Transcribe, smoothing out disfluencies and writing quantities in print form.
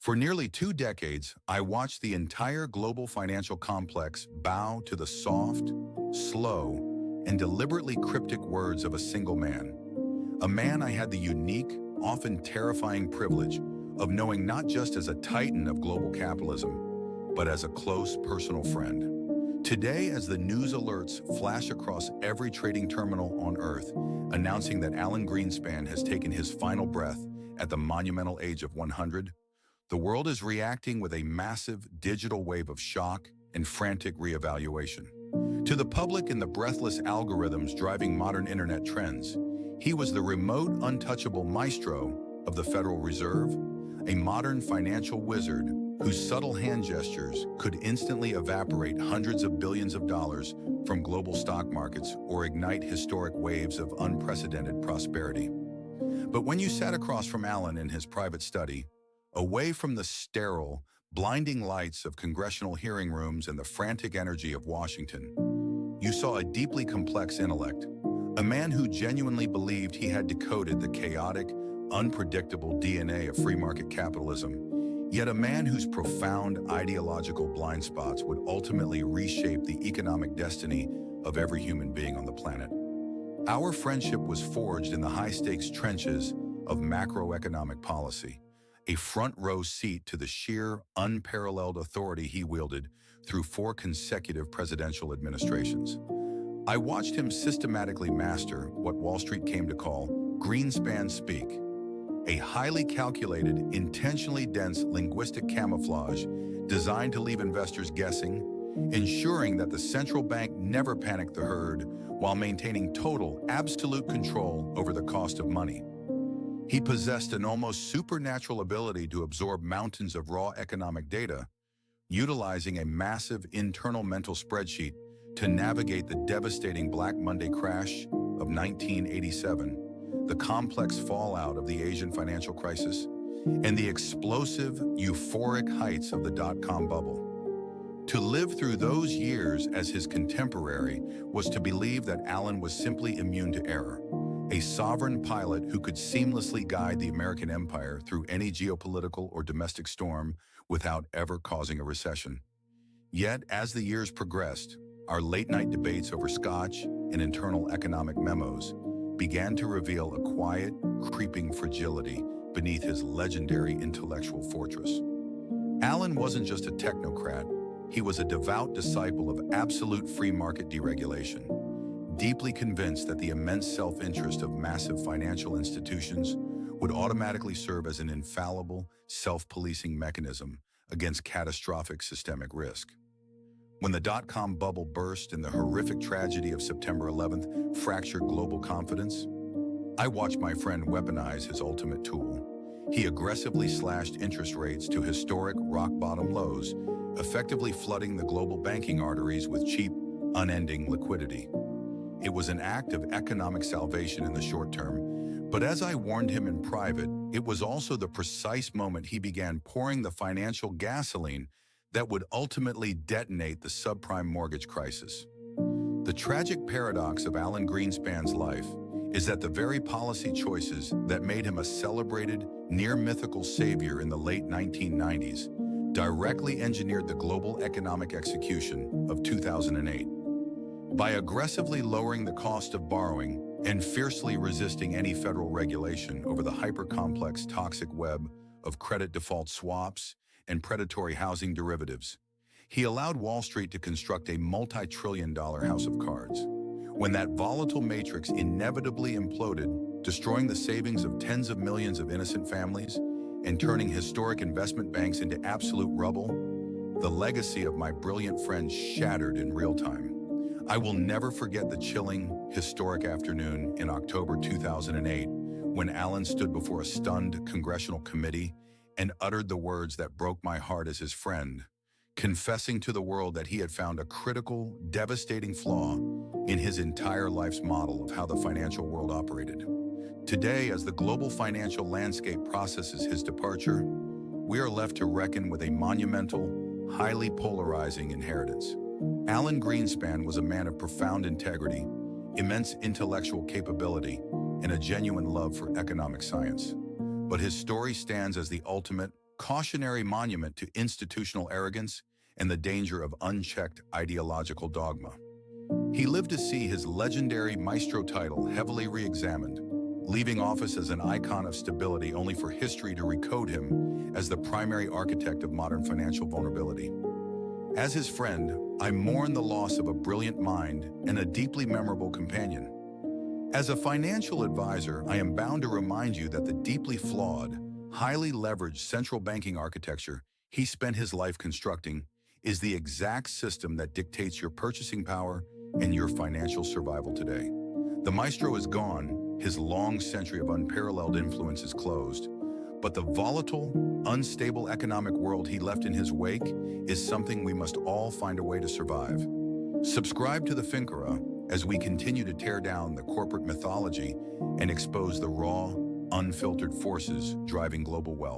For nearly 2 decades, I watched the entire global financial complex bow to the soft, slow, and deliberately cryptic words of a single man. A man I had the unique, often terrifying privilege of knowing not just as a titan of global capitalism, but as a close personal friend. Today, as the news alerts flash across every trading terminal on Earth, announcing that Alan Greenspan has taken his final breath at the monumental age of 100, the world is reacting with a massive digital wave of shock and frantic reevaluation. To the public and the breathless algorithms driving modern internet trends, he was the remote, untouchable Maestro of the Federal Reserve, a modern financial wizard whose subtle hand gestures could instantly evaporate hundreds of billions of dollars from global stock markets or ignite historic waves of unprecedented prosperity. But when you sat across from Alan in his private study, away from the sterile, blinding lights of congressional hearing rooms and the frantic energy of Washington, you saw a deeply complex intellect, a man who genuinely believed he had decoded the chaotic, unpredictable DNA of free market capitalism, yet a man whose profound ideological blind spots would ultimately reshape the economic destiny of every human being on the planet. Our friendship was forged in the high-stakes trenches of macroeconomic policy, a front-row seat to the sheer, unparalleled authority he wielded through 4 consecutive presidential administrations. I watched him systematically master what Wall Street came to call Greenspan speak, a highly calculated, intentionally dense linguistic camouflage designed to leave investors guessing, ensuring that the central bank never panicked the herd while maintaining total, absolute control over the cost of money. He possessed an almost supernatural ability to absorb mountains of raw economic data, utilizing a massive internal mental spreadsheet to navigate the devastating Black Monday crash of 1987, the complex fallout of the Asian financial crisis, and the explosive, euphoric heights of the dot-com bubble. To live through those years as his contemporary was to believe that Alan was simply immune to error, a sovereign pilot who could seamlessly guide the American empire through any geopolitical or domestic storm without ever causing a recession. Yet, as the years progressed, our late-night debates over scotch and internal economic memos began to reveal a quiet, creeping fragility beneath his legendary intellectual fortress. Alan wasn't just a technocrat, he was a devout disciple of absolute free market deregulation, deeply convinced that the immense self-interest of massive financial institutions would automatically serve as an infallible, self-policing mechanism against catastrophic systemic risk. When the dot-com bubble burst and the horrific tragedy of September 11th fractured global confidence, I watched my friend weaponize his ultimate tool. He aggressively slashed interest rates to historic rock-bottom lows, effectively flooding the global banking arteries with cheap, unending liquidity. It was an act of economic salvation in the short term, but as I warned him in private, it was also the precise moment he began pouring the financial gasoline that would ultimately detonate the subprime mortgage crisis. The tragic paradox of Alan Greenspan's life is that the very policy choices that made him a celebrated, near-mythical savior in the late 1990s directly engineered the global economic execution of 2008. By aggressively lowering the cost of borrowing and fiercely resisting any federal regulation over the hyper-complex toxic web of credit default swaps and predatory housing derivatives, he allowed Wall Street to construct a multi-trillion-dollar house of cards. When that volatile matrix inevitably imploded, destroying the savings of tens of millions of innocent families and turning historic investment banks into absolute rubble, the legacy of my brilliant friend shattered in real time. I will never forget the chilling, historic afternoon in October 2008 when Alan stood before a stunned congressional committee and uttered the words that broke my heart as his friend, confessing to the world that he had found a critical, devastating flaw in his entire life's model of how the financial world operated. Today, as the global financial landscape processes his departure, we are left to reckon with a monumental, highly polarizing inheritance. Alan Greenspan was a man of profound integrity, immense intellectual capability, and a genuine love for economic science. But his story stands as the ultimate, cautionary monument to institutional arrogance and the danger of unchecked ideological dogma. He lived to see his legendary Maestro title heavily re-examined, leaving office as an icon of stability only for history to recode him as the primary architect of modern financial vulnerability. As his friend, I mourn the loss of a brilliant mind and a deeply memorable companion. As a financial advisor, I am bound to remind you that the deeply flawed, highly leveraged central banking architecture he spent his life constructing is the exact system that dictates your purchasing power and your financial survival today. The Maestro is gone, his long century of unparalleled influence is closed, but the volatile, unstable economic world he left in his wake is something we must all find a way to survive. Subscribe to the Finqora as we continue to tear down the corporate mythology and expose the raw, unfiltered forces driving global wealth.